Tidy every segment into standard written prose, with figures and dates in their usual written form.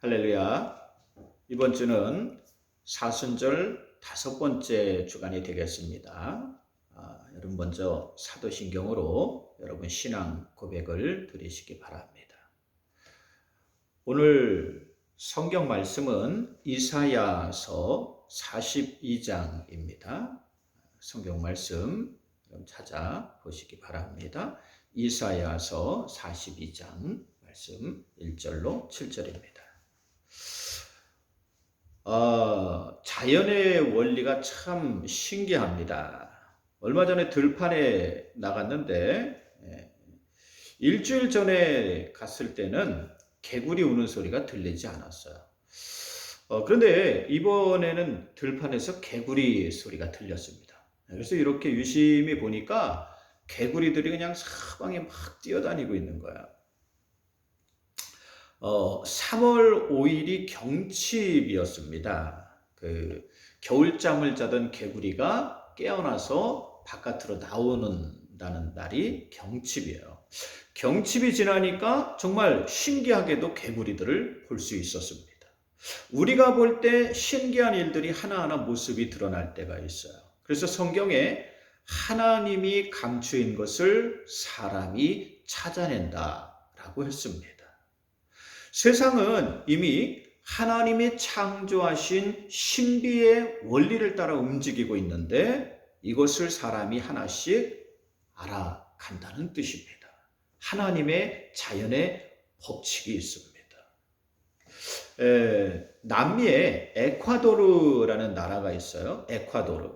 할렐루야. 이번 주는 사순절 5번째 주간이 되겠습니다. 여러분 먼저 사도신경으로 여러분 신앙 고백을 드리시기 바랍니다. 오늘 성경 말씀은 이사야서 42장입니다. 성경 말씀 찾아보시기 바랍니다. 이사야서 42장 말씀 1절로 7절입니다. 자연의 원리가 참 신기합니다. 얼마 전에 들판에 나갔는데 일주일 전에 갔을 때는 개구리 우는 소리가 들리지 않았어요. 그런데 이번에는 들판에서 개구리 소리가 들렸습니다. 그래서 이렇게 유심히 보니까 개구리들이 그냥 사방에 막 뛰어다니고 있는 거야. 3월 5일이 경칩이었습니다. 겨울잠을 자던 개구리가 깨어나서 바깥으로 나오는다는 날이 경칩이에요. 경칩이 지나니까 정말 신기하게도 개구리들을 볼 수 있었습니다. 우리가 볼 때 신기한 일들이 하나하나 모습이 드러날 때가 있어요. 그래서 성경에 하나님이 감추인 것을 사람이 찾아낸다라고 했습니다. 세상은 이미 하나님이 창조하신 신비의 원리를 따라 움직이고 있는데 이것을 사람이 하나씩 알아간다는 뜻입니다. 하나님의 자연의 법칙이 있습니다. 남미에 에콰도르라는 나라가 있어요. 에콰도르.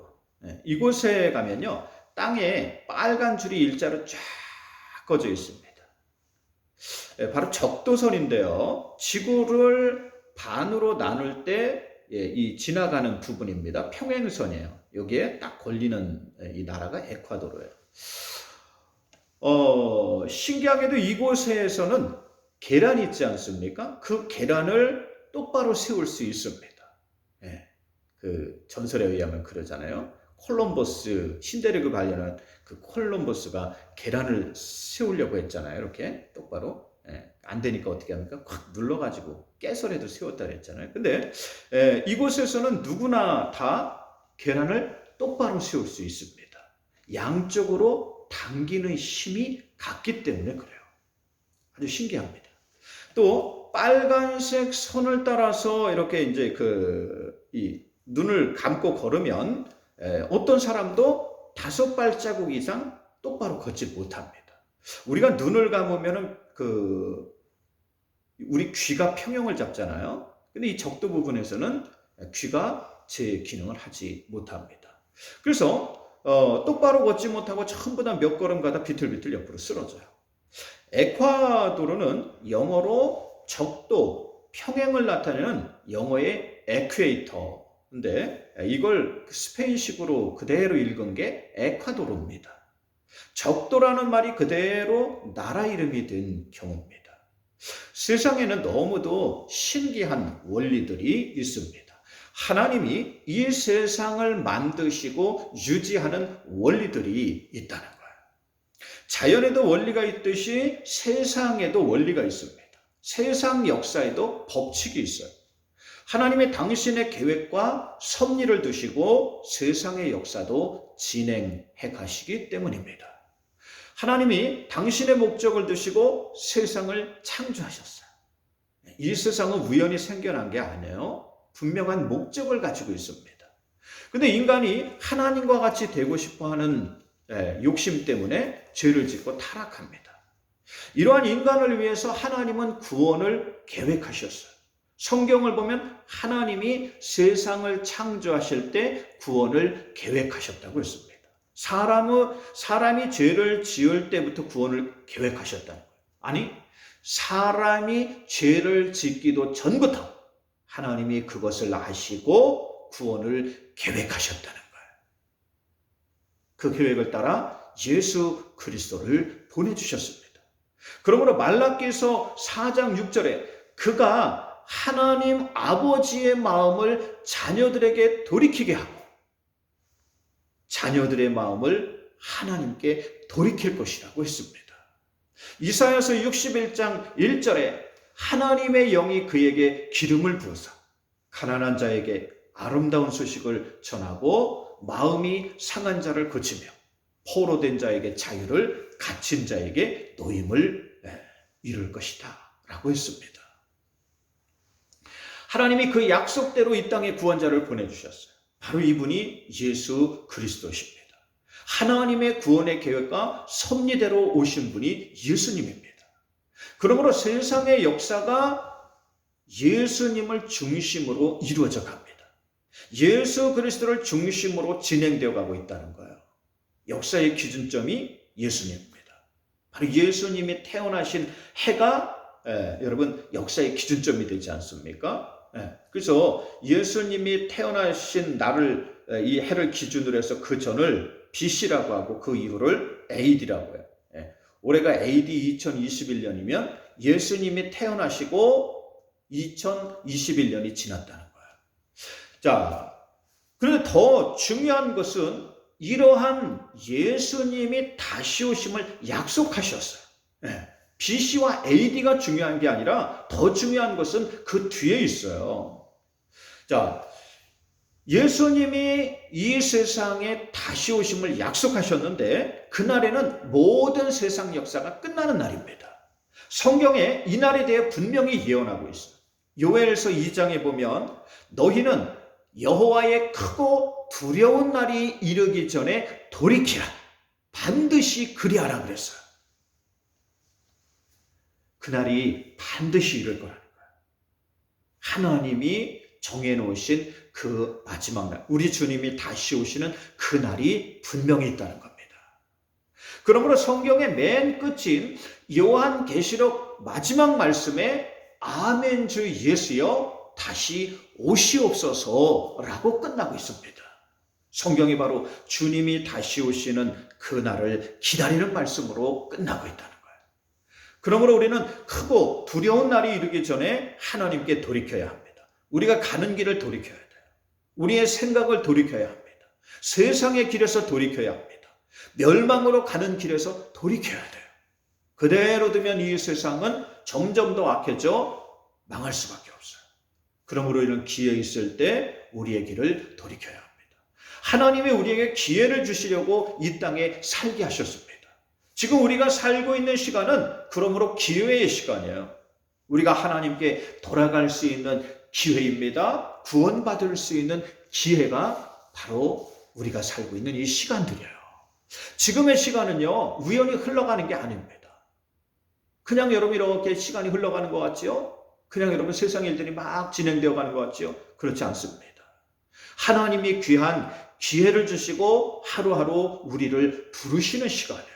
이곳에 가면요, 땅에 빨간 줄이 일자로 쫙 꺼져 있습니다. 바로 적도선인데요. 지구를 반으로 나눌 때 이 지나가는 부분입니다. 평행선이에요. 여기에 딱 걸리는 이 나라가 에콰도르예요. 신기하게도 이곳에서는 계란이 있지 않습니까? 그 계란을 똑바로 세울 수 있습니다. 그 전설에 의하면 그러잖아요. 콜럼버스, 신대륙을 발견한 그 콜럼버스가 계란을 세우려고 했잖아요. 이렇게 똑바로. 안 되니까 어떻게 합니까? 콱 눌러가지고 깨서라도 세웠다 그랬잖아요. 근데 이곳에서는 누구나 다 계란을 똑바로 세울 수 있습니다. 양쪽으로 당기는 힘이 같기 때문에 그래요. 아주 신기합니다. 또 빨간색 선을 따라서 이렇게 이제 이 눈을 감고 걸으면 어떤 사람도 5발자국 이상 똑바로 걷지 못합니다. 우리가 눈을 감으면은 우리 귀가 평형을 잡잖아요. 근데 이 적도 부분에서는 귀가 제 기능을 하지 못합니다. 그래서 똑바로 걷지 못하고 전부 다 몇 걸음 가다 비틀비틀 옆으로 쓰러져요. 에콰도르는 영어로 적도, 평행을 나타내는 영어의 에퀘이터. 근데 이걸 스페인식으로 그대로 읽은 게 에콰도르입니다. 적도라는 말이 그대로 나라 이름이 된 경우입니다. 세상에는 너무도 신기한 원리들이 있습니다. 하나님이 이 세상을 만드시고 유지하는 원리들이 있다는 거예요. 자연에도 원리가 있듯이 세상에도 원리가 있습니다. 세상 역사에도 법칙이 있어요. 하나님의 당신의 계획과 섭리를 두시고 세상의 역사도 진행해 가시기 때문입니다. 하나님이 당신의 목적을 두시고 세상을 창조하셨어요. 이 세상은 우연히 생겨난 게 아니에요. 분명한 목적을 가지고 있습니다. 그런데 인간이 하나님과 같이 되고 싶어하는 욕심 때문에 죄를 짓고 타락합니다. 이러한 인간을 위해서 하나님은 구원을 계획하셨어요. 성경을 보면 하나님이 세상을 창조하실 때 구원을 계획하셨다고 했습니다. 사람이 죄를 지을 때부터 구원을 계획하셨다는 거예요. 아니, 사람이 죄를 짓기도 전부터 하나님이 그것을 아시고 구원을 계획하셨다는 거예요. 그 계획을 따라 예수 그리스도를 보내주셨습니다. 그러므로 말라기서 4장 6절에 그가 하나님 아버지의 마음을 자녀들에게 돌이키게 하고 자녀들의 마음을 하나님께 돌이킬 것이라고 했습니다. 이사야서 61장 1절에 하나님의 영이 그에게 기름을 부으사 가난한 자에게 아름다운 소식을 전하고 마음이 상한 자를 고치며 포로된 자에게 자유를, 갇힌 자에게 노임을 이룰 것이다 라고 했습니다. 하나님이 그 약속대로 이 땅에 구원자를 보내주셨어요. 바로 이분이 예수 그리스도십니다. 하나님의 구원의 계획과 섭리대로 오신 분이 예수님입니다. 그러므로 세상의 역사가 예수님을 중심으로 이루어져 갑니다. 예수 그리스도를 중심으로 진행되어 가고 있다는 거예요. 역사의 기준점이 예수님입니다. 바로 예수님이 태어나신 해가 여러분 역사의 기준점이 되지 않습니까? 그래서 예수님이 태어나신 날을 이 해를 기준으로 해서 그 전을 BC라고 하고 그 이후를 AD라고 해요. 올해가 AD 2021년이면 예수님이 태어나시고 2021년이 지났다는 거예요. 자, 그런데 더 중요한 것은 이러한 예수님이 다시 오심을 약속하셨어요. BC와 AD가 중요한 게 아니라 더 중요한 것은 그 뒤에 있어요. 자, 예수님이 이 세상에 다시 오심을 약속하셨는데 그날에는 모든 세상 역사가 끝나는 날입니다. 성경에 이 날에 대해 분명히 예언하고 있어요. 요엘서 2장에 보면 너희는 여호와의 크고 두려운 날이 이르기 전에 돌이키라. 반드시 그리하라 그랬어요. 그날이 반드시 이룰 거라는 거예요. 하나님이 정해놓으신 그 마지막 날, 우리 주님이 다시 오시는 그 날이 분명히 있다는 겁니다. 그러므로 성경의 맨 끝인 요한계시록 마지막 말씀에 아멘 주 예수여 다시 오시옵소서라고 끝나고 있습니다. 성경이 바로 주님이 다시 오시는 그 날을 기다리는 말씀으로 끝나고 있다는 거예요. 그러므로 우리는 크고 두려운 날이 이르기 전에 하나님께 돌이켜야 합니다. 우리가 가는 길을 돌이켜야 돼요. 우리의 생각을 돌이켜야 합니다. 세상의 길에서 돌이켜야 합니다. 멸망으로 가는 길에서 돌이켜야 돼요. 그대로 두면 이 세상은 점점 더 악해져 망할 수밖에 없어요. 그러므로 이런 기회 있을 때 우리의 길을 돌이켜야 합니다. 하나님이 우리에게 기회를 주시려고 이 땅에 살게 하셨습니다. 지금 우리가 살고 있는 시간은 그러므로 기회의 시간이에요. 우리가 하나님께 돌아갈 수 있는 기회입니다. 구원받을 수 있는 기회가 바로 우리가 살고 있는 이 시간들이에요. 지금의 시간은요, 우연히 흘러가는 게 아닙니다. 그냥 여러분 이렇게 시간이 흘러가는 것 같지요? 그냥 여러분 세상 일들이 막 진행되어 가는 것 같지요? 그렇지 않습니다. 하나님이 귀한 기회를 주시고 하루하루 우리를 부르시는 시간이에요.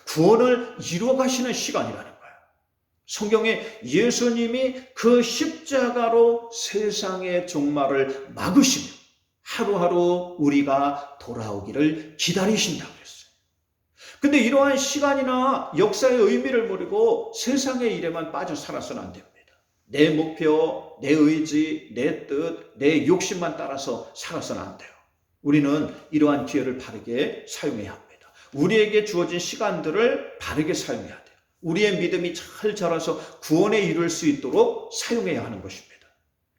구원을 이루어 가시는 시간이라는 거예요. 성경에 예수님이 그 십자가로 세상의 종말을 막으시며 하루하루 우리가 돌아오기를 기다리신다고 했어요. 근데 이러한 시간이나 역사의 의미를 모르고 세상의 일에만 빠져 살아서는 안 됩니다. 내 목표, 내 의지, 내 뜻, 내 욕심만 따라서 살아서는 안 돼요. 우리는 이러한 기회를 바르게 사용해야 합니다. 우리에게 주어진 시간들을 바르게 사용해야 돼요. 우리의 믿음이 잘 자라서 구원에 이룰 수 있도록 사용해야 하는 것입니다.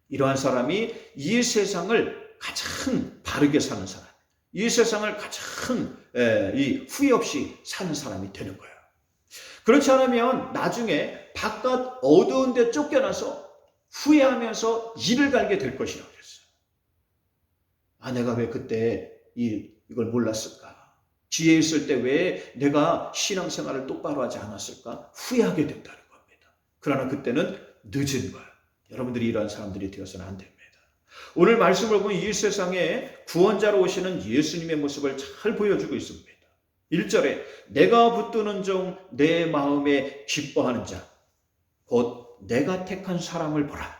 이러한 사람이 이 세상을 가장 바르게 사는 사람, 이 세상을 가장 후회 없이 사는 사람이 되는 거예요. 그렇지 않으면 나중에 바깥 어두운 데 쫓겨나서 후회하면서 이를 갈게 될 것이라고 그랬어요. 아, 내가 왜 그때 이걸 몰랐을까? 뒤에 있을 때 왜 내가 신앙생활을 똑바로 하지 않았을까? 후회하게 된다는 겁니다. 그러나 그때는 늦은 거예요. 여러분들이 이러한 사람들이 되어서는 안 됩니다. 오늘 말씀을 보면 이 세상에 구원자로 오시는 예수님의 모습을 잘 보여주고 있습니다. 1절에 내가 붙드는 종 내 마음에 기뻐하는 자 곧 내가 택한 사람을 보라.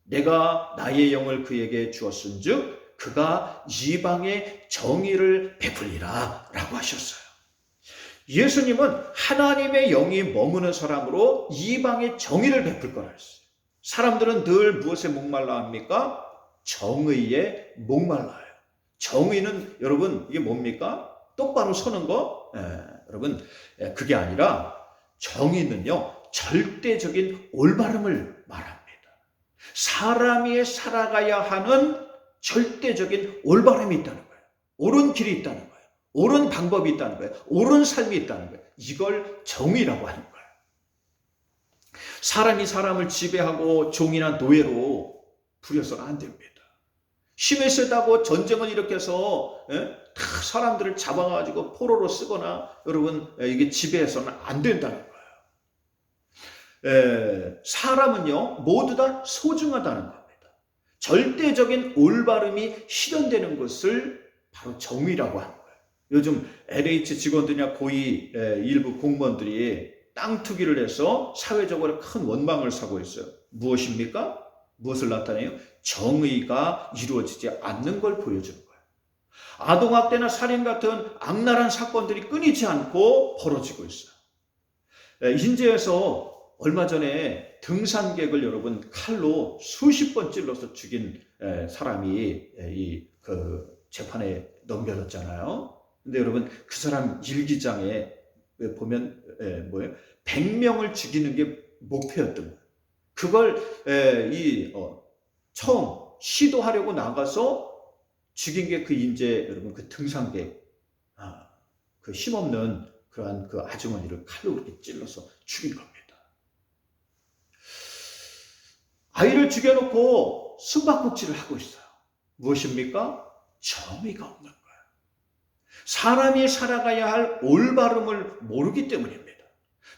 내가 나의 영을 그에게 주었은즉 그가 이방의 정의를 베풀리라 라고 하셨어요. 예수님은 하나님의 영이 머무는 사람으로 이방의 정의를 베풀 거라 했어요. 사람들은 늘 무엇에 목말라 합니까? 정의에 목말라요. 정의는 여러분 이게 뭡니까? 똑바로 서는 거? 여러분 그게 아니라 정의는요 절대적인 올바름을 말합니다. 사람이 살아가야 하는 절대적인 올바름이 있다는 거예요. 옳은 길이 있다는 거예요. 옳은 방법이 있다는 거예요. 옳은 삶이 있다는 거예요. 이걸 정의라고 하는 거예요. 사람이 사람을 지배하고 종이나 노예로 부려서는 안 됩니다. 힘이 세다고 전쟁을 일으켜서 다 사람들을 잡아가지고 포로로 쓰거나 여러분 이게 지배해서는 안 된다는 거예요. 사람은요 모두 다 소중하다는 겁니다. 절대적인 올바름이 실현되는 것을 바로 정의라고 하는 거예요. 요즘 LH 직원들이나 고위 일부 공무원들이 땅 투기를 해서 사회적으로 큰 원망을 사고 있어요. 무엇입니까? 무엇을 나타내요? 정의가 이루어지지 않는 걸 보여주는 거예요. 아동학대나 살인 같은 악랄한 사건들이 끊이지 않고 벌어지고 있어요. 인제에서 얼마 전에 등산객을 여러분 칼로 수십 번 찔러서 죽인 사람이 그 재판에 넘겨졌잖아요. 근데 여러분 그 사람 일기장에 보면 뭐예요? 100명을 죽이는 게 목표였던 거예요. 그걸 처음 시도하려고 나가서 죽인 게 그 인제 여러분 그 등산객 그 힘없는 그러한 그 아주머니를 칼로 그렇게 찔러서 죽인 겁니다. 아이를 죽여놓고 숨바꼭질을 하고 있어요. 무엇입니까? 정의가 없는 거예요. 사람이 살아가야 할 올바름을 모르기 때문입니다.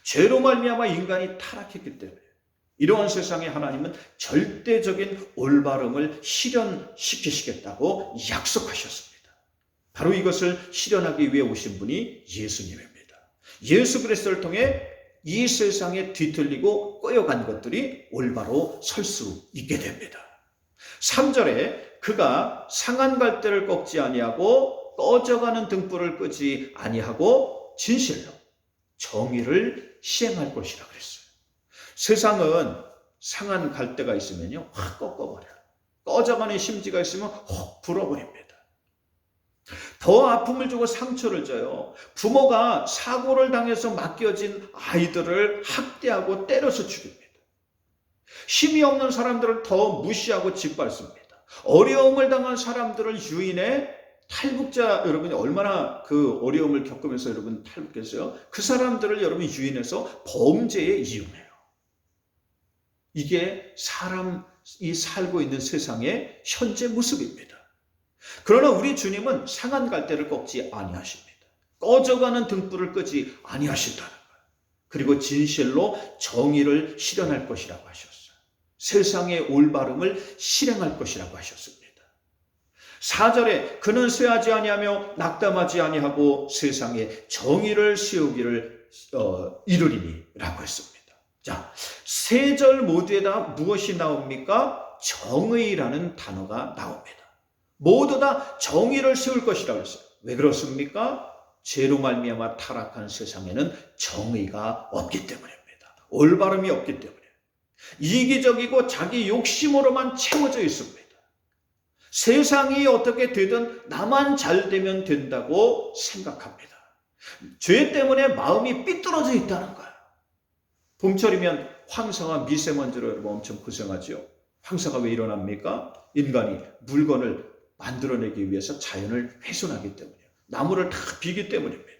죄로 말미암아 인간이 타락했기 때문에 이러한 세상에 하나님은 절대적인 올바름을 실현시키시겠다고 약속하셨습니다. 바로 이것을 실현하기 위해 오신 분이 예수님입니다. 예수 그리스도를 통해 이 세상에 뒤틀리고 꼬여간 것들이 올바로 설 수 있게 됩니다. 3절에 그가 상한 갈대를 꺾지 아니하고 꺼져가는 등불을 끄지 아니하고 진실로 정의를 시행할 것이라 그랬어요. 세상은 상한 갈대가 있으면요 확 꺾어버려요. 꺼져가는 심지가 있으면 확 불어버립니다. 더 아픔을 주고 상처를 줘요. 부모가 사고를 당해서 맡겨진 아이들을 학대하고 때려서 죽입니다. 힘이 없는 사람들을 더 무시하고 짓밟습니다. 어려움을 당한 사람들을 유인해 탈북자 여러분이 얼마나 그 어려움을 겪으면서 여러분 탈북했어요? 그 사람들을 여러분 유인해서 범죄에 이용해요. 이게 사람이 살고 있는 세상의 현재 모습입니다. 그러나 우리 주님은 상한 갈대를 꺾지 아니하십니다. 꺼져가는 등불을 끄지 아니하신다는 거예요. 그리고 진실로 정의를 실현할 것이라고 하셨어요. 세상의 올바름을 실행할 것이라고 하셨습니다. 4절에 그는 쇠하지 아니하며 낙담하지 아니하고 세상에 정의를 세우기를 이루리니 라고 했습니다. 자, 세 절 모두에다 무엇이 나옵니까? 정의라는 단어가 나옵니다. 모두 다 정의를 세울 것이라고 했어요. 왜 그렇습니까? 죄로 말미암아 타락한 세상에는 정의가 없기 때문입니다. 올바름이 없기 때문에 이기적이고 자기 욕심으로만 채워져 있습니다. 세상이 어떻게 되든 나만 잘 되면 된다고 생각합니다. 죄 때문에 마음이 삐뚤어져 있다는 거예요. 봄철이면 황사와 미세먼지로 여러분 엄청 고생하죠. 황사가 왜 일어납니까? 인간이 물건을 만들어내기 위해서 자연을 훼손하기 때문이에요. 나무를 다 비기 때문입니다.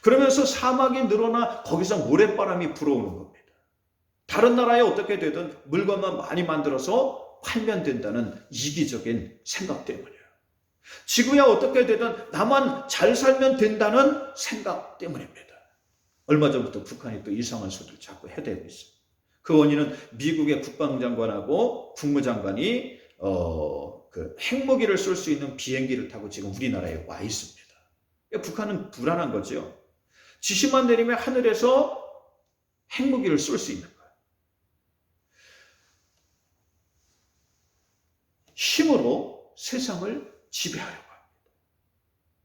그러면서 사막이 늘어나 거기서 모래바람이 불어오는 겁니다. 다른 나라에 어떻게 되든 물건만 많이 만들어서 팔면 된다는 이기적인 생각 때문이에요. 지구야 어떻게 되든 나만 잘 살면 된다는 생각 때문입니다. 얼마 전부터 북한이 또 이상한 소리를 자꾸 해대고 있어요. 그 원인은 미국의 국방장관하고 국무장관이 그 핵무기를 쏠 수 있는 비행기를 타고 지금 우리나라에 와 있습니다. 북한은 불안한 거죠. 지시만 내리면 하늘에서 핵무기를 쏠 수 있는 거예요. 힘으로 세상을 지배하려고 합니다.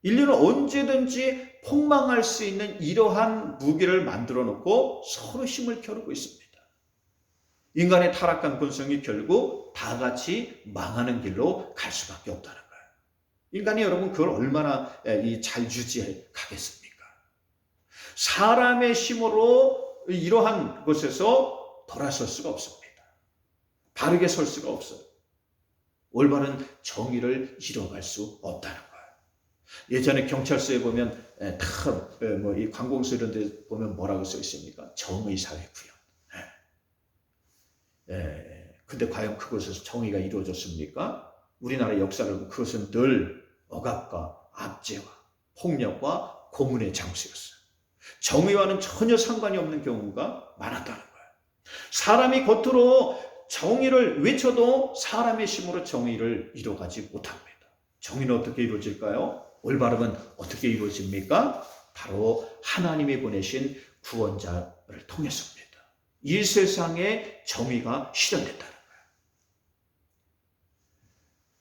인류는 언제든지 폭망할 수 있는 이러한 무기를 만들어 놓고 서로 힘을 겨루고 있습니다. 인간의 타락한 본성이 결국 다 같이 망하는 길로 갈 수밖에 없다는 거예요. 인간이 여러분 그걸 얼마나 잘 유지해 가겠습니까? 사람의 힘으로 이러한 것에서 돌아설 수가 없습니다. 바르게 설 수가 없어요. 올바른 정의를 이뤄갈 수 없다는 거예요. 예전에 경찰서에 보면 이 관공서 이런 데 보면 뭐라고 써 있습니까? 정의사회 구현. 근데 과연 그곳에서 정의가 이루어졌습니까? 우리나라 역사를 보면 그것은 늘 억압과 압제와 폭력과 고문의 장소였어요. 정의와는 전혀 상관이 없는 경우가 많았다는 거예요. 사람이 겉으로 정의를 외쳐도 사람의 힘으로 정의를 이뤄가지 못합니다. 정의는 어떻게 이루어질까요? 올바름은 어떻게 이루어집니까? 바로 하나님이 보내신 구원자를 통해서입니다. 이 세상에 정의가 실현됐다는 거예요.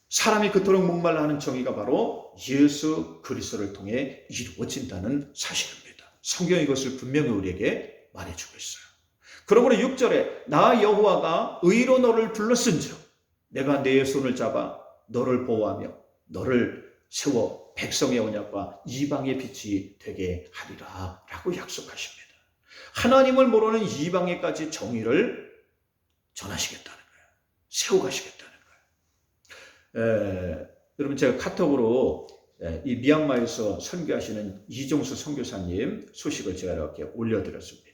사람이 그토록 목말라 하는 정의가 바로 예수 그리스도를 통해 이루어진다는 사실입니다. 성경이 이것을 분명히 우리에게 말해주고 있어요. 그러므로 6절에 나 여호와가 의로 너를 불렀은즉 내가 내 손을 잡아 너를 보호하며 너를 세워 백성의 언약과 이방의 빛이 되게 하리라 라고 약속하십니다. 하나님을 모르는 이방에까지 정의를 전하시겠다는 거예요. 세워가시겠다는 거예요. 여러분 제가 카톡으로 이 미얀마에서 선교하시는 이종수 선교사님 소식을 제가 이렇게 올려드렸습니다.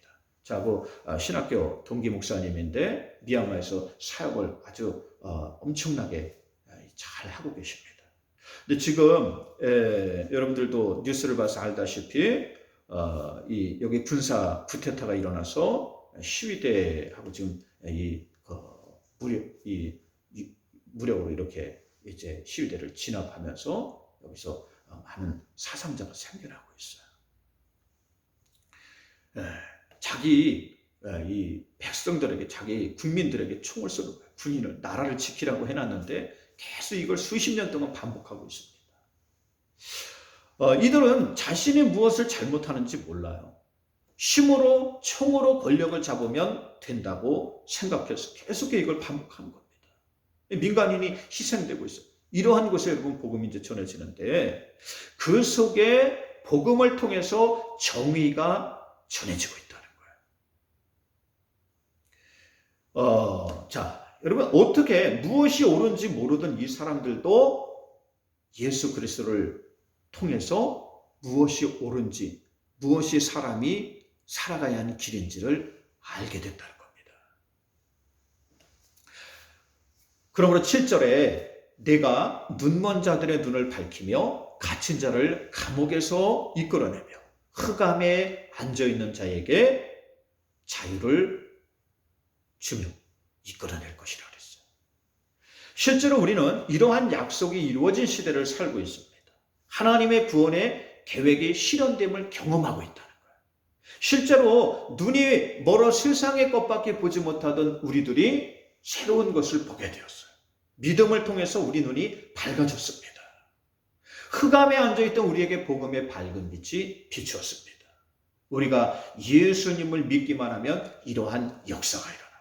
자고 신학교 동기 목사님인데 미얀마에서 사역을 아주 엄청나게 잘 하고 계십니다. 근데 지금 여러분들도 뉴스를 봐서 알다시피 여기 군사 쿠데타가 일어나서 시위대하고 지금 무력으로 이렇게 이제 시위대를 진압하면서 여기서 많은 사상자가 생겨나고 있어요. 자기 이 백성들에게 자기 국민들에게 총을 쏘는 거예요. 군인을 나라를 지키라고 해놨는데 계속 이걸 수십 년 동안 반복하고 있습니다. 이들은 자신이 무엇을 잘못하는지 몰라요. 힘으로 총으로 권력을 잡으면 된다고 생각해서 계속 이걸 반복하는 겁니다. 민간인이 희생되고 있어요. 이러한 곳에 여러분 복음이 이제 전해지는데 그 속에 복음을 통해서 정의가 전해지고 있다는 거예요. 자, 여러분 어떻게 무엇이 옳은지 모르던 이 사람들도 예수 그리스도를 통해서 무엇이 옳은지 무엇이 사람이 살아가야 하는 길인지를 알게 됐다는 겁니다. 그러므로 7절에 내가 눈먼 자들의 눈을 밝히며 갇힌 자를 감옥에서 이끌어내며 흑암에 앉아있는 자에게 자유를 주며 이끌어낼 것이라 그랬어요. 실제로 우리는 이러한 약속이 이루어진 시대를 살고 있습니다. 하나님의 구원의 계획이 실현됨을 경험하고 있다는 거예요. 실제로 눈이 멀어 세상의 것밖에 보지 못하던 우리들이 새로운 것을 보게 되었어요. 믿음을 통해서 우리 눈이 밝아졌습니다. 흑암에 앉아있던 우리에게 복음의 밝은 빛이 비추었습니다. 우리가 예수님을 믿기만 하면 이러한 역사가 일어나요.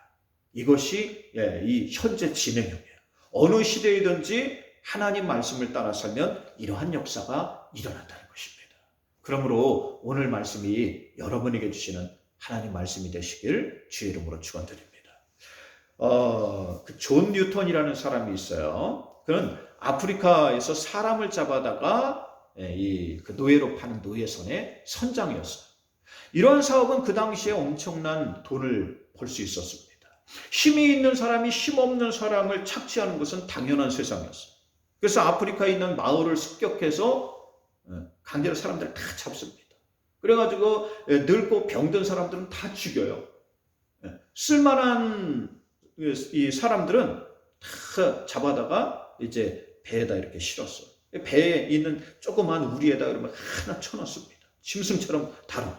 이것이 이 현재 진행형이에요. 어느 시대이든지 하나님 말씀을 따라 살면 이러한 역사가 일어난다는 것입니다. 그러므로 오늘 말씀이 여러분에게 주시는 하나님 말씀이 되시길 주의 이름으로 축원드립니다. 존 뉴턴이라는 사람이 있어요. 그는 아프리카에서 사람을 잡아다가 그 노예로 파는 노예선의 선장이었어요. 이러한 사업은 그 당시에 엄청난 돈을 벌 수 있었습니다. 힘이 있는 사람이 힘없는 사람을 착취하는 것은 당연한 세상이었어요. 그래서 아프리카에 있는 마을을 습격해서 강제로 사람들을 다 잡습니다. 그래가지고 늙고 병든 사람들은 다 죽여요. 쓸만한 이 사람들은 다 잡아다가 이제 배에다 이렇게 실었어요. 배에 있는 조그만 우리에다 그러면 하나 쳐넣습니다. 짐승처럼 다루는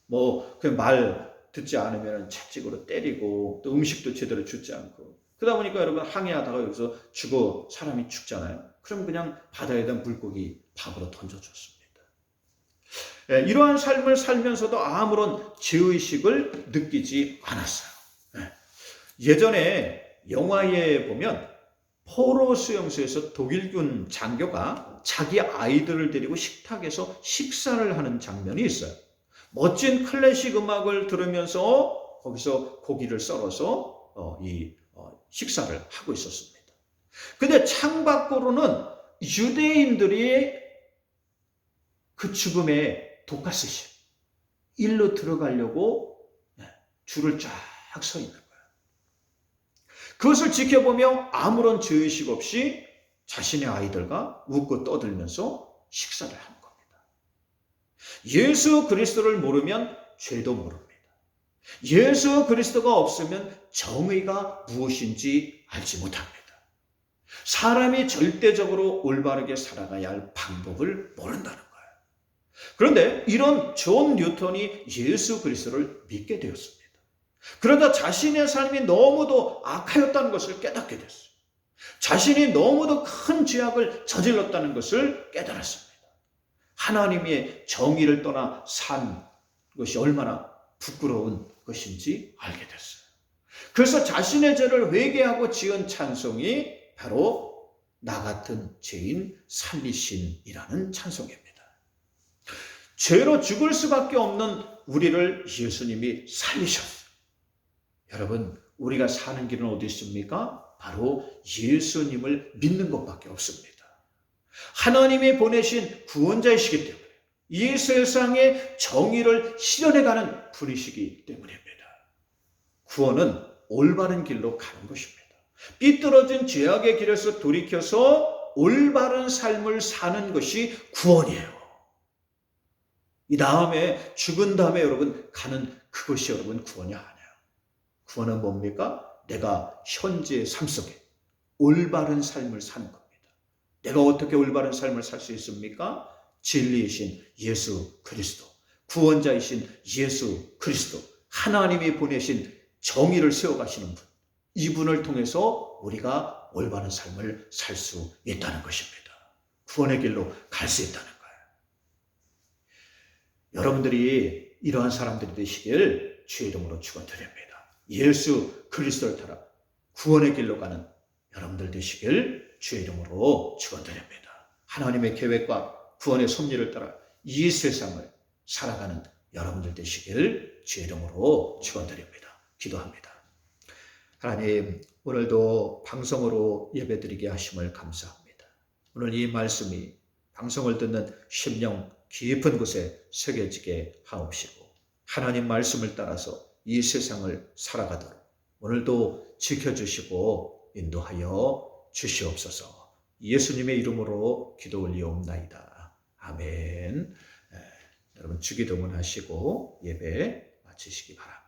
거예요. 그냥 말 듣지 않으면 채찍으로 때리고 또 음식도 제대로 주지 않고 그러다 보니까 여러분 항해하다가 여기서 사람이 죽잖아요. 그럼 그냥 바다에다 물고기 밥으로 던져줬습니다. 이러한 삶을 살면서도 아무런 죄의식을 느끼지 않았어요. 예전에 영화에 보면 포로 수용소에서 독일군 장교가 자기 아이들을 데리고 식탁에서 식사를 하는 장면이 있어요. 멋진 클래식 음악을 들으면서 거기서 고기를 썰어서 식사를 하고 있었습니다. 근데 창밖으로는 유대인들이 그 죽음의 독가스실 일로 들어가려고 줄을 쫙 서 있는 거예요. 그것을 지켜보며 아무런 죄의식 없이 자신의 아이들과 웃고 떠들면서 식사를 하는 겁니다. 예수 그리스도를 모르면 죄도 모릅니다. 예수 그리스도가 없으면 정의가 무엇인지 알지 못합니다. 사람이 절대적으로 올바르게 살아가야 할 방법을 모른다는 거예요. 그런데 이런 존 뉴턴이 예수 그리스도를 믿게 되었습니다. 그러다 자신의 삶이 너무도 악하였다는 것을 깨닫게 됐어요. 자신이 너무도 큰 죄악을 저질렀다는 것을 깨달았습니다. 하나님의 정의를 떠나 산 것이 얼마나 부끄러운 것인지 알게 됐어요. 그래서 자신의 죄를 회개하고 지은 찬송이 바로 나 같은 죄인 살리신이라는 찬송입니다. 죄로 죽을 수밖에 없는 우리를 예수님이 살리셨어요. 여러분, 우리가 사는 길은 어디 있습니까? 바로 예수님을 믿는 것밖에 없습니다. 하나님이 보내신 구원자이시기 때문에 이 세상의 정의를 실현해가는 분이시기 때문입니다. 구원은 올바른 길로 가는 것입니다. 삐뚤어진 죄악의 길에서 돌이켜서 올바른 삶을 사는 것이 구원이에요. 이 다음에 죽은 다음에 여러분 가는 그것이 여러분 구원이 아니에요. 구원은 뭡니까? 내가 현재의 삶 속에 올바른 삶을 사는 겁니다. 내가 어떻게 올바른 삶을 살 수 있습니까? 진리이신 예수 그리스도, 구원자이신 예수 그리스도, 하나님이 보내신 정의를 세워가시는 분, 이분을 통해서 우리가 올바른 삶을 살 수 있다는 것입니다. 구원의 길로 갈 수 있다는 거예요. 여러분들이 이러한 사람들이 되시길 주의 이름으로 축원드립니다. 예수 그리스도를 따라 구원의 길로 가는 여러분들 되시길 주의 이름으로 축원드립니다. 하나님의 계획과 구원의 섭리를 따라 이 세상을 살아가는 여러분들 되시길 주의 이름으로 축원드립니다. 기도합니다. 하나님, 오늘도 방송으로 예배드리게 하심을 감사합니다. 오늘 이 말씀이 방송을 듣는 심령 깊은 곳에 새겨지게 하옵시고 하나님 말씀을 따라서 이 세상을 살아가도록 오늘도 지켜주시고 인도하여 주시옵소서. 예수님의 이름으로 기도 올리옵나이다. 아멘. 여러분 주기도문 하시고 예배 마치시기 바랍니다.